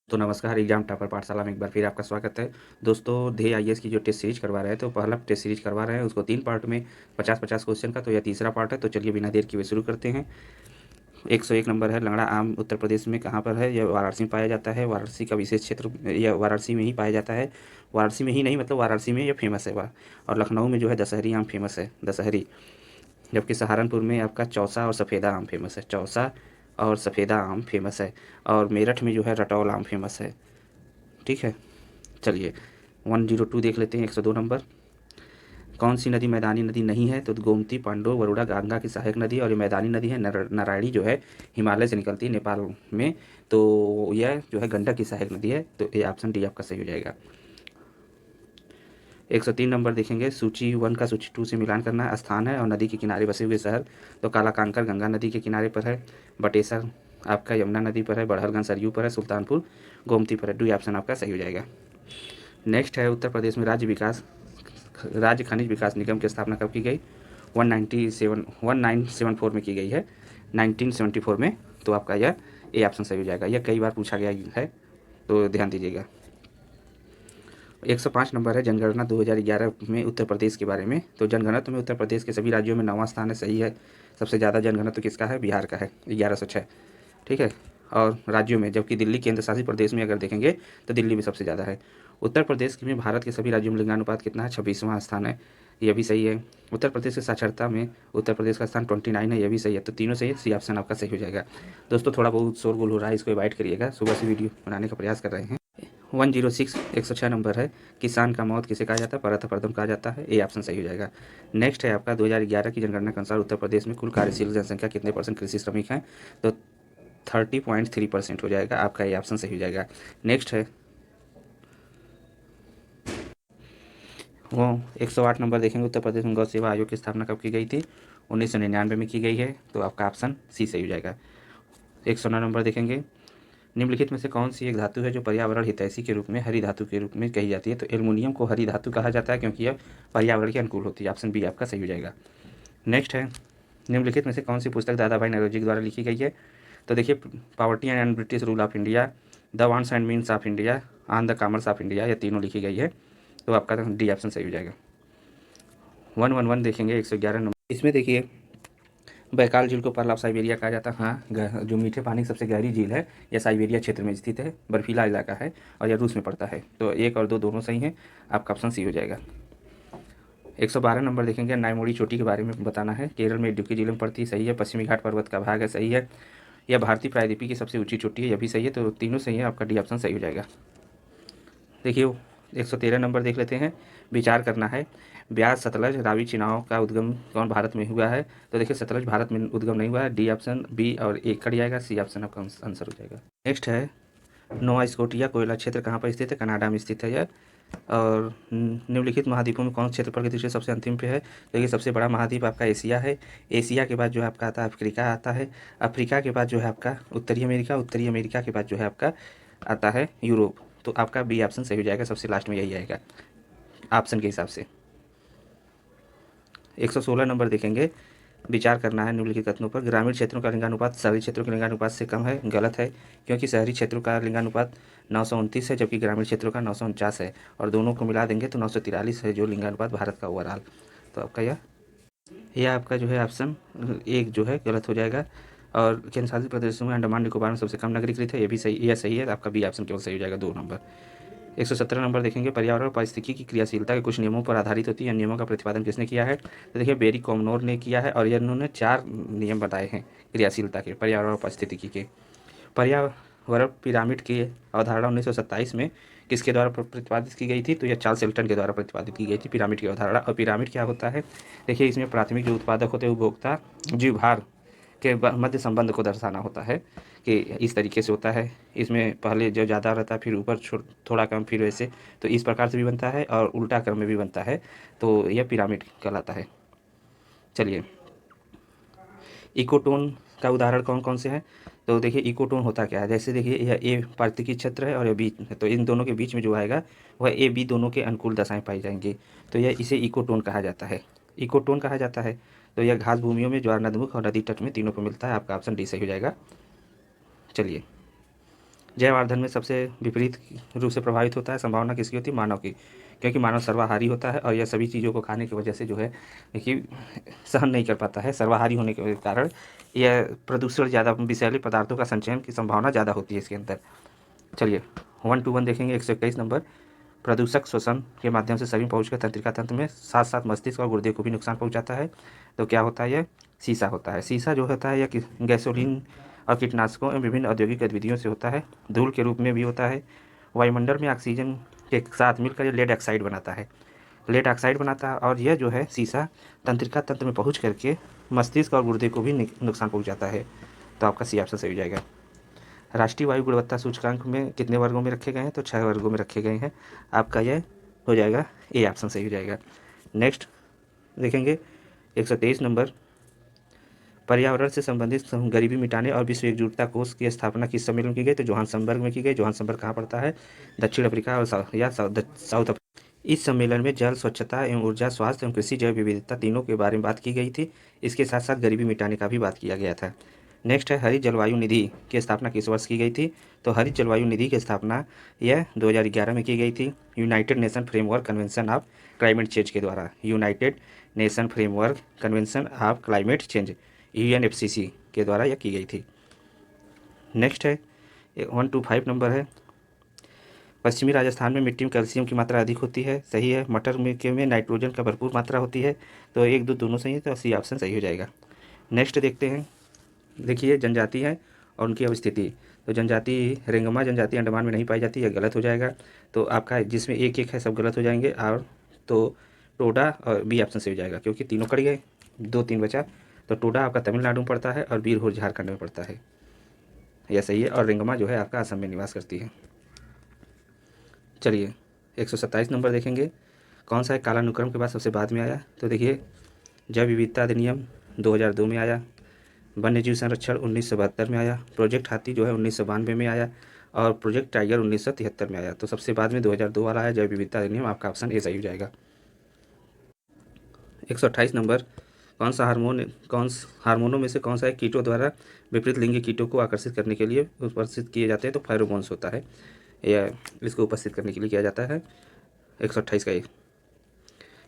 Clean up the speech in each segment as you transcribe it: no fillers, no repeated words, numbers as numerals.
तो नमस्कार, exam topper पाठशाला में एक बार फिर आपका स्वागत है। दोस्तों, ध्येय आईएएस की जो टेस्ट सीरीज करवा रहे हैं, तो पहला टेस्ट सीरीज करवा रहे हैं उसको 3 पार्ट में 50-50 क्वेश्चन का, तो यह तीसरा पार्ट है। तो चलिए बिना देर किए शुरू करते हैं। 101 नंबर है, लंगड़ा आम उत्तर प्रदेश में कहाँ पर है? यह वाराणसी में पाया जाता है। वाराणसी का विशेष क्षेत्र यह वाराणसी में ही पाया जाता है। वाराणसी में ही नहीं, मतलब वाराणसी में यह फेमस है वह। और लखनऊ में जो है दशहरी आम फेमस है, दशहरी। जबकि सहारनपुर में आपका चौसा और सफ़ेदा आम फेमस है, चौसा और सफ़ेदा आम फेमस है। और मेरठ में जो है रटौल आम फेमस है। ठीक है, चलिए 102 देख लेते हैं। 102 नंबर, कौन सी नदी मैदानी नदी नहीं है? तो गोमती, पांडव, वरुणा गंगा की सहायक नदी, और ये मैदानी नदी है। नारायणी जो है हिमालय से निकलती है नेपाल में, तो यह जो है गंडक की सहायक नदी है। तो ये ऑप्शन डी आपका सही हो जाएगा। 103 नंबर देखेंगे, सूची 1 का सूची 2 से मिलान करना। स्थान है और नदी के किनारे बसे हुए शहर, तो काला कांकर गंगा नदी के किनारे पर है, बटेसर आपका यमुना नदी पर है, बड़हलगंज सरयू पर है, सुल्तानपुर गोमती पर है। डी ऑप्शन आपका सही हो जाएगा। नेक्स्ट है, उत्तर प्रदेश में राज्य खनिज विकास निगम की स्थापना कब की गई? 1974 में की गई है, 1974 में। तो आपका यह ए ऑप्शन सही हो जाएगा। यह कई बार पूछा गया है, तो ध्यान दीजिएगा। 105 नंबर है, जनगणना 2011 में उत्तर प्रदेश के बारे में। तो जनगणना में उत्तर प्रदेश के सभी राज्यों में 9वां स्थान है, सही है। सबसे ज़्यादा जनगणना तो किसका है? बिहार का है, 1106। ठीक है, और राज्यों में, जबकि दिल्ली केंद्र शासित प्रदेश में अगर देखेंगे तो दिल्ली में सबसे ज़्यादा है। उत्तर प्रदेश में भारत के सभी राज्यों में लिंगानुपात कितना है? 26वां स्थान है, यह भी सही है। उत्तर प्रदेश की साक्षरता में उत्तर प्रदेश का स्थान 29 है, यह भी सही है। तो तीनों सही है, सी ऑप्शन आपका सही हो जाएगा। दोस्तों, थोड़ा बहुत शोरगुल हो रहा है, इसको अवॉइड करिएगा, सुबह से वीडियो बनाने का प्रयास कर रहे हैं। 106, 106 नंबर है, किसान का मौत किसे कहा जाता है? परदम कहा जाता है, ए ऑप्शन सही हो जाएगा। नेक्स्ट है आपका 2011 की जनगणना के अनुसार उत्तर प्रदेश में कुल कार्यशील जनसंख्या कितने % कृषि श्रमिक हैं? तो 30.3% हो जाएगा, आपका ये ऑप्शन सही हो जाएगा। नेक्स्ट है वो 108 नंबर देखेंगे, उत्तर प्रदेश में गौ सेवा आयोग की स्थापना कब की गई थी? 1999 में की गई है, तो आपका ऑप्शन सी सही हो जाएगा। 109 नंबर देखेंगे, निम्नलिखित में से कौन सी एक धातु है जो पर्यावरण हितैषी के रूप में हरी धातु के रूप में कही जाती है? तो एल्युमिनियम को हरी धातु कहा जाता है क्योंकि यह पर्यावरण के अनुकूल होती है, ऑप्शन बी आपका सही हो जाएगा। नेक्स्ट है, निम्नलिखित में से कौन सी पुस्तक दादा भाई नौरोजी द्वारा लिखी गई है? तो देखिए, poverty and British rule of India, the wants and means of India, on the commerce of India, ये तीनों लिखी गई है। तो आपका डी ऑप्शन सही हो जाएगा। 111 देखेंगे, 111 नंबर, इसमें देखिए, बैकाल झील को पर्ल ऑफ साइबेरिया कहा जाता है। हाँ, जो मीठे पानी की सबसे गहरी झील है, यह साइबेरिया क्षेत्र में स्थित है, बर्फीला इलाका है, और यह रूस में पड़ता है। तो 1 और 2 दोनों सही हैं, आपका ऑप्शन सी हो जाएगा। 112 नंबर देखेंगे, नायमोड़ी चोटी के बारे में बताना है। केरल में इडुक्की जिले में पड़ती है, सही है। पश्चिमी घाट पर्वत का भाग है, सही है। यह भारतीय प्रायद्वीपीय की सबसे ऊंची चोटी है, यह भी सही है। तो तीनों सही है, आपका डी ऑप्शन सही हो जाएगा। देखिए, 113 नंबर देख लेते हैं, विचार करना है। ब्यास, सतलज, रावी, चिनाव का उद्गम कौन भारत में हुआ है? तो देखिए, सतलज भारत में उद्गम नहीं हुआ है, डी ऑप्शन बी और ए कट जाएगा, सी ऑप्शन आपका आंसर हो जाएगा। नेक्स्ट है, नोवा स्कोटिया कोयला क्षेत्र कहाँ पर स्थित है? कनाडा में स्थित है यह। और निम्नलिखित महाद्वीपों में कौन क्षेत्रफल की दृष्टि से सबसे अंतिम पे है? तो ये सबसे बड़ा महाद्वीप आपका एशिया है। एशिया के बाद जो है आपका आता है अफ्रीका आता है। अफ्रीका के बाद जो है आपका उत्तरी अमेरिका, उत्तरी अमेरिका के बाद जो है आपका आता है यूरोप। तो आपका बी ऑप्शन सही हो जाएगा, सबसे लास्ट में यही आएगा ऑप्शन के हिसाब से। 116 नंबर देखेंगे, विचार करना है निम्नलिखित कथनों पर। ग्रामीण क्षेत्रों का लिंगानुपात शहरी क्षेत्रों के लिंगानुपात से कम है, गलत है, क्योंकि शहरी क्षेत्रों का लिंगानुपात 929 है, जबकि ग्रामीण क्षेत्रों का 949 है, और दोनों को मिला देंगे तो 943 है जो लिंगानुपात भारत का ओवरऑल। तो आपका यह आपका जो है ऑप्शन एक जो है गलत हो जाएगा। और केंद्र शासित प्रदेशों में अंडमान निकोबार में सबसे कम नगरीकृत है, ये भी सही, यह सही है। आपका बी ऑप्शन केवल सही हो जाएगा, 2 नंबर। 117 नंबर देखेंगे, पर्यावरण और पारिस्थितिकी की क्रियाशीलता के कुछ नियमों पर आधारित होती है, इन नियमों का प्रतिपादन किसने किया है? तो देखिए, बेरी कॉमनोर ने किया है, और ये इन्होंने 4 नियम बताए हैं क्रियाशीलता के, पर्यावरण और पारिस्थितिकी के। पर्यावरण पिरामिड की अवधारणा 1927 में किसके द्वारा प्रतिपादित की गई थी? तो यह चार्ल्स एल्टन के द्वारा प्रतिपादित की गई थी पिरामिड की अवधारणा। और पिरामिड क्या होता है? देखिए, इसमें प्राथमिक जो उत्पादक होते हैं उपभोक्ता जीवभार के मध्य संबंध को दर्शाना होता है, कि इस तरीके से होता है। इसमें पहले जो ज़्यादा रहता है, फिर ऊपर थोड़ा कम, फिर वैसे। तो इस प्रकार से भी बनता है और उल्टा क्रम में भी बनता है, तो यह पिरामिड कहलाता है। चलिए, इकोटोन का उदाहरण कौन कौन से हैं? तो देखिए, इकोटोन होता क्या है? जैसे देखिए, यह ए पार्थिकी क्षेत्र है और यह बी है, तो इन दोनों के बीच में जो आएगा वह ए बी दोनों के अनुकूल दशाएं पाई जाएंगी, तो यह इसे इकोटोन कहा जाता है। इकोटोन कहा जाता है। तो यह घास भूमियों में, ज्वार नदमुख और नदी तट में, तीनों को मिलता है। आपका ऑप्शन डी सही हो जाएगा। चलिए, जयवर्धन में सबसे विपरीत रूप से प्रभावित होता है संभावना किसकी होती है? मानव की, क्योंकि मानव सर्वाहारी होता है और यह सभी चीज़ों को खाने की वजह से जो है कि सहन नहीं कर पाता है। सर्वाहारी होने के कारण यह प्रदूषण ज़्यादा, विषैले पदार्थों का संचयन की संभावना ज़्यादा होती है इसके अंदर। चलिए 1 to 1 देखेंगे। 121 नंबर, प्रदूषक श्वसन के माध्यम से शरीर में पहुंचकर तंत्रिका तंत्र में साथ साथ मस्तिष्क और गुर्दे को भी नुकसान पहुंचाता है। तो क्या होता है? यह शीशा होता है। शीशा जो होता है यह गैसोलीन और कीटनाशकों एवं विभिन्न औद्योगिक गतिविधियों से होता है। धूल के रूप में भी होता है। वायुमंडल में ऑक्सीजन के साथ मिलकर ये लेड ऑक्साइड बनाता है, लेड ऑक्साइड बनाता है। और यह जो है शीशा तंत्रिका तंत्र में पहुँच करके मस्तिष्क और गुर्दे को भी नुकसान पहुँचाता है। तो आपका सी ऑप्शन सही हो जाएगा। राष्ट्रीय वायु गुणवत्ता सूचकांक में कितने वर्गों में रखे गए हैं? तो 6 वर्गों में रखे गए हैं। आपका यह हो जाएगा, ए ऑप्शन सही हो जाएगा। नेक्स्ट देखेंगे 123 नंबर, पर्यावरण से संबंधित गरीबी मिटाने और विश्व एकजुटता कोष की स्थापना किस सम्मेलन में की गई? तो जोहान्सबर्ग में की गई। जोहान्सबर्ग कहाँ पड़ता है? दक्षिण अफ्रीका और साउथ अफ्रीका। इस सम्मेलन में जल, स्वच्छता एवं ऊर्जा, स्वास्थ्य एवं कृषि, जैव विविधता तीनों के बारे में बात की गई थी। इसके साथ साथ गरीबी मिटाने का भी बात किया गया था। नेक्स्ट है, हरित जलवायु निधि की स्थापना किस वर्ष की गई थी? तो हरित जलवायु निधि की स्थापना यह 2011 में की गई थी, United nation framework convention of climate change के द्वारा। United nation framework convention of climate change, UNFCCC के द्वारा यह की गई थी। नेक्स्ट है 125 नंबर है, पश्चिमी राजस्थान में मिट्टी में कैल्शियम की मात्रा अधिक होती है। सही है। मटर में नाइट्रोजन का भरपूर मात्रा होती है। तो 1, 2 दोनों सही है, तो सी ऑप्शन सही हो जाएगा। नेक्स्ट देखते हैं। देखिए जनजाति है और उनकी अवस्थिति। तो जनजाति रेंगमा जनजाति अंडमान में नहीं पाई जाती, यह गलत हो जाएगा। तो आपका जिसमें एक एक है सब गलत हो जाएंगे। और तो टोडा और बी ऑप्शन से हो जाएगा, क्योंकि तीनों कट गए, 2, 3 बचा। तो टोडा आपका तमिलनाडु में पड़ता है और बीरहोर झारखंड में पड़ता है, यह सही है। और रेंगमा जो है आपका असम में निवास करती है। चलिए 127 नंबर देखेंगे। कौन सा है कालानुक्रम के बाद सबसे बाद में आया? तो देखिए, जैव विविधता अधिनियम 2002 में आया, वन्य जीव संरक्षण 1972 में आया, प्रोजेक्ट हाथी जो है 1992 में आया, और प्रोजेक्ट टाइगर 1973 में आया। तो सबसे बाद में 2002 वाला है जैव विविधता अधिनियम। आपका ऑप्शन ए सही हो जाएगा। 128 नंबर, हार्मोनों में से कौन सा है कीटों द्वारा विपरीत लिंगी कीटों को आकर्षित करने के लिए उपस्थित किए जाते हैं? तो फेरोमोन्स होता है, या इसको उपस्थित करने के लिए किया जाता है। 128 का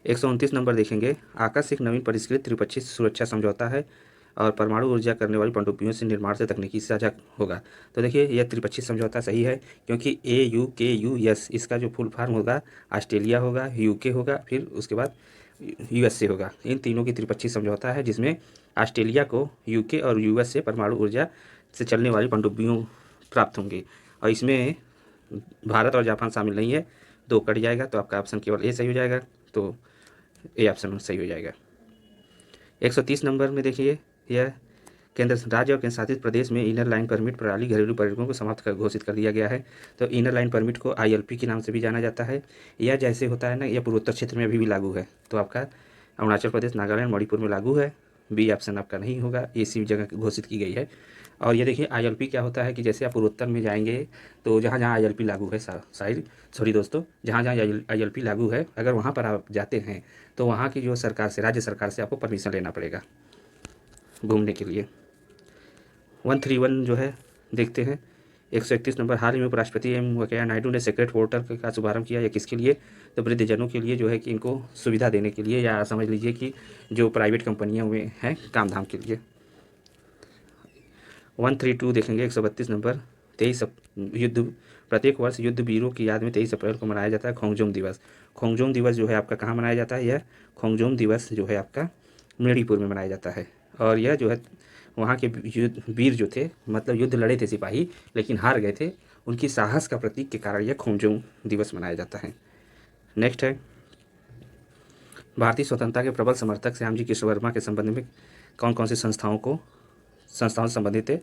129 नंबर देखेंगे। आकस्मिक नवीन परिष्कृत त्रिपक्षीय सुरक्षा समझौता है और परमाणु ऊर्जा करने वाली पनडुब्बियों से निर्माण से तकनीकी साझा होगा। तो देखिए यह त्रिपक्षीय समझौता सही है, क्योंकि AUKUS इसका जो फुल फॉर्म होगा ऑस्ट्रेलिया होगा, UK होगा, फिर उसके बाद USA होगा। इन तीनों की त्रिपक्षीय समझौता है, जिसमें ऑस्ट्रेलिया को UK और US से परमाणु ऊर्जा से चलने वाली पनडुब्बियों प्राप्त होंगी। और इसमें भारत और जापान शामिल नहीं है, 2 कट जाएगा। तो आपका ऑप्शन केवल ए सही हो जाएगा। तो ए ऑप्शन सही हो जाएगा। 130 नंबर में देखिए, यह केंद्र राज्य और केंद्र शासित प्रदेश में इनर लाइन परमिट प्रणाली घरेलू पर्यटकों को समाप्त कर घोषित कर दिया गया है। तो इनर लाइन परमिट को ILP के नाम से भी जाना जाता है। यह जैसे होता है ना, यह पूर्वोत्तर क्षेत्र में अभी भी लागू है। तो आपका अरुणाचल प्रदेश, नागालैंड, मणिपुर में लागू है। बी ऑप्शन आपका नहीं होगा, इसी जगह घोषित की गई है। और ये देखिए ILP क्या होता है कि जैसे आप पूर्वोत्तर में जाएंगे तो जहाँ जहाँ ILP लागू है, सॉरी दोस्तों, जहाँ जहाँ ILP लागू है, अगर वहाँ पर आप जाते हैं तो वहाँ की जो सरकार से, राज्य सरकार से आपको परमिशन लेना पड़ेगा घूमने के लिए। 131 जो है देखते हैं। 131 नंबर, हाल ही में उपराष्ट्रपति एम वेंकैया नायडू ने सेक्रेट पोर्टल का शुभारंभ किया। या किसके लिए? तो वृद्धजनों के लिए जो है कि इनको सुविधा देने के लिए, या समझ लीजिए कि जो प्राइवेट कंपनियां में हैं काम धाम के लिए। 132 देखेंगे। 132 नंबर, 23 युद्ध, प्रत्येक वर्ष युद्ध वीरों की याद में 23 अप्रैल को मनाया जाता है खोंगजोम दिवस। खोंगजोम दिवस जो है आपका कहाँ मनाया जाता है? यह खोंगजोम दिवस जो है आपका मणिपुर में मनाया जाता है। और यह जो है वहाँ के वीर जो थे, मतलब युद्ध लड़े थे सिपाही, लेकिन हार गए थे, उनकी साहस का प्रतीक के कारण यह खोंगजोम दिवस मनाया जाता है। नेक्स्ट है, भारतीय स्वतंत्रता के प्रबल समर्थक श्यामजी कृष्ण वर्मा के संबंध में कौन कौन सी संस्थाओं से संबंधित थे?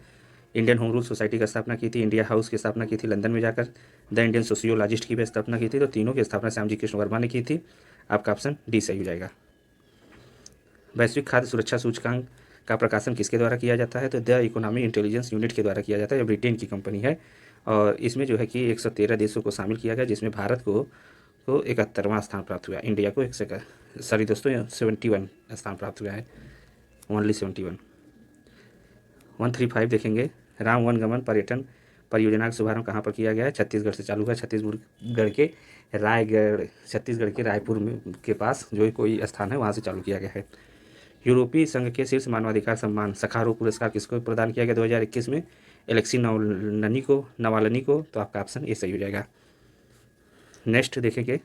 इंडियन होम रूल सोसाइटी की स्थापना की थी, इंडिया हाउस की स्थापना की थी लंदन में जाकर, द इंडियन सोशियोलॉजिस्ट की भी स्थापना की थी। तो तीनों की स्थापना श्यामजी कृष्ण वर्मा ने की थी। आपका ऑप्शन डी सही हो जाएगा। वैश्विक खाद्य सुरक्षा सूचकांक का प्रकाशन किसके द्वारा किया जाता है? तो द इकोनॉमिक इंटेलिजेंस यूनिट के द्वारा किया जाता है, जो ब्रिटेन की कंपनी है। और इसमें जो है कि 113 देशों को शामिल किया गया, जिसमें भारत को 71वां स्थान प्राप्त हुआ, इंडिया को 71 स्थान प्राप्त हुआ है, ओनली 71। 135 देखेंगे। राम वनगमन पर्यटन परियोजना का शुभारंभ कहाँ पर किया गया है? छत्तीसगढ़ से चालू हुआ। छत्तीसगढ़ के रायपुर में के पास जो कोई स्थान है वहाँ से चालू किया गया है। यूरोपीय संघ के शीर्ष मानवाधिकार सम्मान सखारोव पुरस्कार किसको प्रदान किया गया 2021 में? एलेक्सी नवालनी को। तो आपका ऑप्शन ए सही हो जाएगा। नेक्स्ट देखेंगे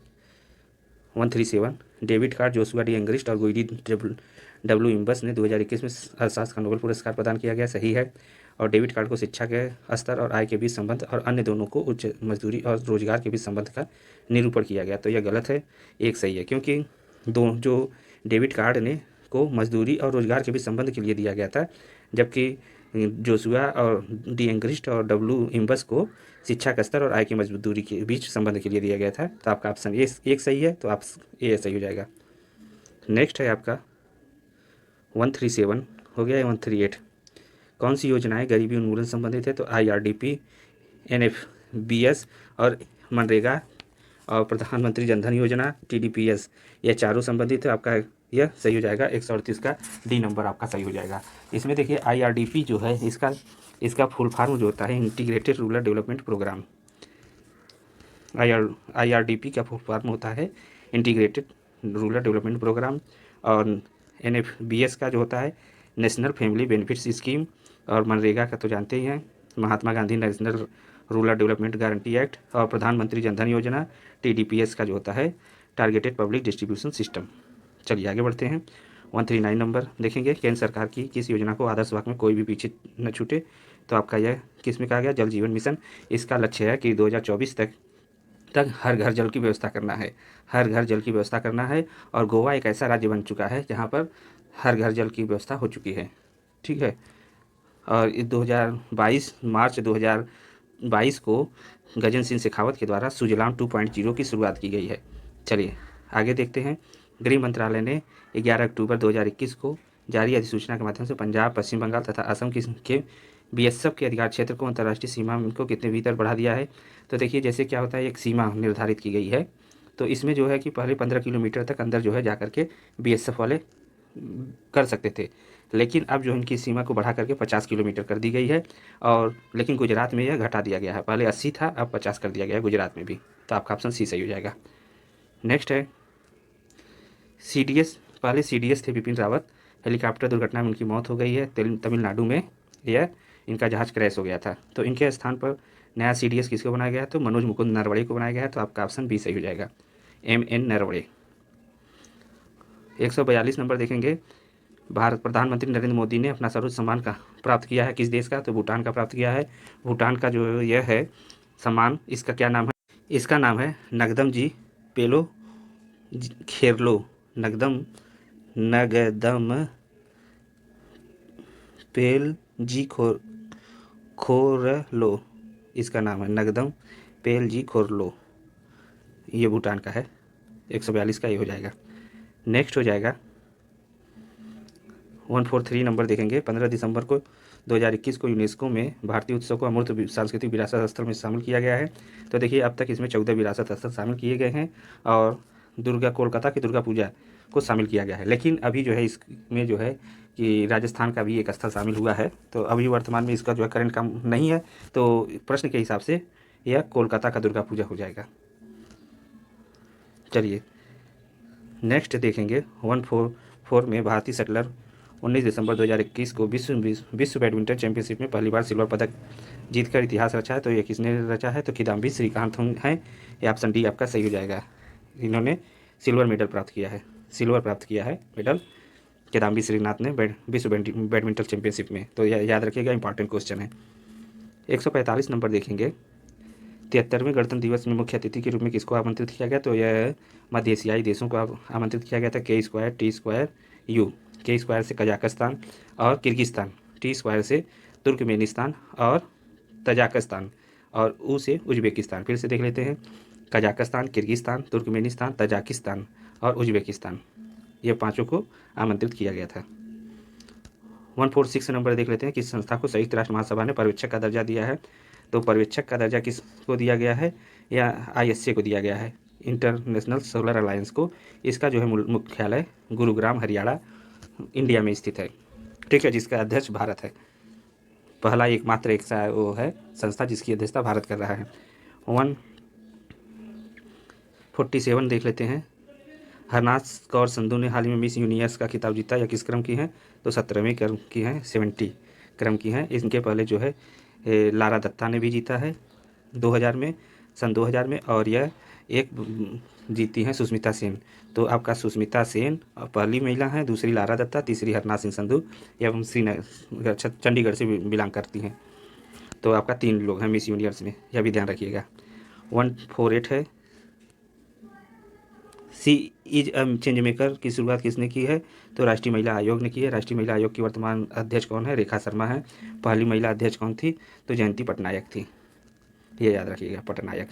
137 David card, Joshua D Angrist और गुइडी डब्ल्यू इम्बस ने 2021 में अर्थशास्त्र का नोबेल पुरस्कार प्रदान किया गया। सही है। और डेविड कार्ड को शिक्षा के स्तर और आय के बीच संबंध और अन्य दोनों को उच्च मजदूरी और रोजगार के बीच संबंध का निरूपण किया गया। तो यह गलत है, एक सही है, क्योंकि जो डेविड कार्ड ने को मजदूरी और रोजगार के बीच संबंध के लिए दिया गया था, जबकि जोशुआ और डी एंग्रिस्ट और डब्ल्यू इम्बस को शिक्षा का स्तर और आय की मजदूरी के बीच संबंध के लिए दिया गया था। तो आपका ऑप्शन ए एक सही है, तो आप ए सही हो जाएगा। नेक्स्ट है आपका 137 हो गया। 138 कौन सी योजनाएं गरीबी उन्मूलन संबंधित है? तो IRDP, NFBS और मनरेगा और प्रधानमंत्री जनधन योजना TDPS, यह चारों संबंधित है। आपका यह सही हो जाएगा। 138 का डी नंबर आपका सही हो जाएगा। इसमें देखिए IRDP जो है इसका फुल फॉर्म जो होता है integrated rural development programme. IRDP का फुल फॉर्म होता है इंटीग्रेटेड रूरल डेवलपमेंट प्रोग्राम। और NFBS का जो होता है नेशनल फैमिली बेनिफिट्स स्कीम। और मनरेगा का तो जानते ही हैं, Mahatma Gandhi national rural development guarantee act. और प्रधानमंत्री जनधन योजना TDPS का जो होता है टारगेटेड पब्लिक डिस्ट्रीब्यूशन सिस्टम। चलिए आगे बढ़ते हैं। 139 नंबर देखेंगे, केंद्र सरकार की किस योजना को आदर्श वाक्य में कोई भी पीछे न छूटे? तो आपका यह किस में कहा गया? जल जीवन मिशन। इसका लक्ष्य है कि 2024 तक हर घर जल की व्यवस्था करना है। हर घर जल की व्यवस्था करना है। और गोवा एक ऐसा राज्य बन चुका है जहाँ पर हर घर जल की व्यवस्था हो चुकी है। ठीक है। और 2022 मार्च 2022 को गजेंद्र सिंह शेखावत के द्वारा सुजलाम 2.0 की शुरुआत की गई है। चलिए आगे देखते हैं। गृह मंत्रालय ने 11 अक्टूबर 2021 को जारी अधिसूचना के माध्यम से पंजाब, पश्चिम बंगाल तथा असम के BSF के अधिकार क्षेत्र को अंतर्राष्ट्रीय सीमा को कितने भीतर बढ़ा दिया है? तो देखिए जैसे क्या होता है, एक सीमा निर्धारित की गई है। तो इसमें जो है कि पहले 15 किलोमीटर तक अंदर जो है जा करके BSF वाले कर सकते थे, लेकिन अब जो इनकी सीमा को बढ़ा करके 50 किलोमीटर कर दी गई है। और लेकिन गुजरात में यह घटा दिया गया है, पहले 80 था, अब 50 कर दिया गया है गुजरात में भी। तो आपका ऑप्शन सी सही हो जाएगा। नेक्स्ट है CDS। पहले CDS थे बिपिन रावत, हेलीकॉप्टर दुर्घटना में उनकी मौत हो गई है तमिलनाडु में। यह इनका जहाज़ क्रैश हो गया था। तो इनके स्थान पर नया CDS किसको बनाया गया है? तो मनोज मुकुंद नरवणे को बनाया गया है। तो आपका ऑप्शन बी सही हो जाएगा, MN नरवणे। 142 नंबर देखेंगे। भारत प्रधानमंत्री नरेंद्र मोदी ने अपना सर्वोच्च सम्मान का प्राप्त किया है किस देश का? तो भूटान का प्राप्त किया है। भूटान का जो यह है सम्मान, इसका क्या नाम है? इसका नाम है नगदम जी पेलो खेरलो। नगदम पेल जी खोरलो, इसका नाम है नगदम पेल जी खोरलो। ये भूटान का है। 142 का ये हो जाएगा। नेक्स्ट हो जाएगा 143 नंबर देखेंगे। 15 दिसंबर को 2021 को यूनेस्को में भारतीय उत्सव को अमूर्त सांस्कृतिक विरासत स्थल में शामिल किया गया है। तो देखिए अब तक इसमें 14 विरासत स्थल शामिल किए गए हैं और कोलकाता की दुर्गा पूजा को शामिल किया गया है। लेकिन अभी जो है इसमें जो है कि राजस्थान का भी एक स्थल शामिल हुआ है। तो अभी वर्तमान में इसका जो है करंट काम नहीं है। तो प्रश्न के हिसाब से यह कोलकाता का दुर्गा पूजा हो जाएगा। चलिए नेक्स्ट देखेंगे 144 में भारतीय शटलर 19 दिसंबर 2021 को विश्व बैडमिंटन चैंपियनशिप में पहली बार सिल्वर पदक जीतकर इतिहास रचा है। तो ये किसने रचा है? तो किदाम्बी श्रीकांत हैं। ये ऑप्शन डी आपका सही हो जाएगा। इन्होंने सिल्वर मेडल प्राप्त किया है मेडल किदाम्बी श्रीनाथ ने विश्व बैडमिंटन चैंपियनशिप में। तो याद रखिएगा, इंपॉर्टेंट क्वेश्चन है। 145 नंबर देखेंगे। 73वें गणतंत्र दिवस में मुख्य अतिथि के रूप में किसको आमंत्रित किया गया? तो यह मध्य एशियाई देशों को आमंत्रित किया गया था। K2 से कजाकिस्तान और किर्गिस्तान, T2 से तुर्कमेनिस्तान और तजाकिस्तान और U से उज्बेकिस्तान। फिर से देख लेते हैं, कजाकिस्तान, किर्गिस्तान, तुर्कमेनिस्तान, तजाकिस्तान और उज्बेकिस्तान, ये पांचों को आमंत्रित किया गया था। 146 नंबर देख लेते हैं। किस संस्था को संयुक्त राष्ट्र महासभा ने पर्यवेक्षक का दर्जा दिया है? तो पर्यवेक्षक का दर्जा किसको दिया गया है? या ISA को दिया गया है, इंटरनेशनल सोलर अलायंस को। इसका जो है मुख्यालय गुरुग्राम हरियाणा इंडिया में स्थित है। ठीक है, जिसका अध्यक्ष भारत है। पहला एकमात्र एक वो है संस्था जिसकी अध्यक्षता भारत कर रहा है। 147 देख लेते हैं। हरनाज कौर संधू ने हाल ही में मिस यूनिवर्स का खिताब जीता, या किस क्रम की हैं? तो 17वें क्रम की हैं, 70 क्रम की हैं। इनके पहले जो है लारा दत्ता ने भी जीता है 2000 में, सन 2000 में, और यह एक जीती हैं सुष्मिता सेन। तो आपका सुष्मिता सेन पहली महिला हैं, दूसरी लारा दत्ता, तीसरी हरनाज सिंह संधू, एवं श्रीनगर चंडीगढ़ से बिलोंग करती हैं। तो आपका 3 लोग हैं मिस यूनिवर्स में, यह भी ध्यान रखिएगा। 148 है, सी इज अ चेंज मेकर की शुरुआत किसने की है? तो राष्ट्रीय महिला आयोग ने की है। राष्ट्रीय महिला आयोग की वर्तमान अध्यक्ष कौन है? रेखा शर्मा है। पहली महिला अध्यक्ष कौन थी? तो जयंती पटनायक थी, ये याद रखिएगा, पटनायक।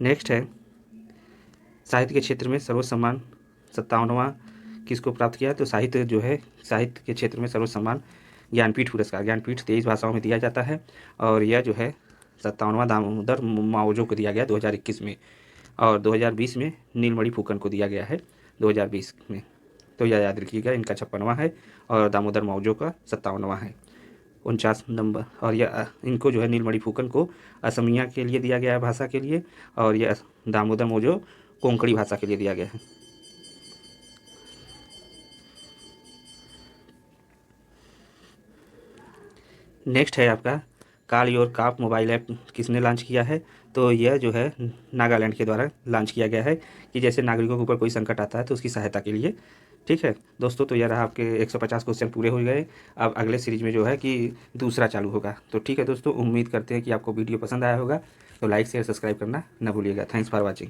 नेक्स्ट है, साहित्य के क्षेत्र में सर्वोच्च सम्मान 57वां किसको प्राप्त किया? तो साहित्य जो है, साहित्य के क्षेत्र में सर्वोच्च सम्मान ज्ञानपीठ पुरस्कार, ज्ञानपीठ 23 भाषाओं में दिया जाता है, और यह जो है 57वां दामोदर मावजो को दिया गया 2021 में, और 2020 में नीलमणि फूकन को दिया गया है 2020 में। तो यह याद रखिएगा, इनका 56वां है और दामोदर मावजो का 57वां है, 49 नंबर। और यह इनको जो है नीलमणि फूकन को असमिया के लिए दिया गया है, भाषा के लिए, और यह दामोदर मावजो कोंकणी भाषा के लिए दिया गया है। नेक्स्ट है आपका, call your cop mobile app किसने लॉन्च किया है? तो यह जो है नागालैंड के द्वारा लॉन्च किया गया है, कि जैसे नागरिकों के ऊपर कोई संकट आता है तो उसकी सहायता के लिए। ठीक है दोस्तों, तो यह रहा आपके 150 क्वेश्चन पूरे हो गए। अब अगले सीरीज में जो है कि दूसरा चालू होगा। तो ठीक है दोस्तों, उम्मीद करते हैं कि आपको वीडियो पसंद आया होगा। तो लाइक शेयर सब्सक्राइब करना न भूलिएगा। Thanks for watching.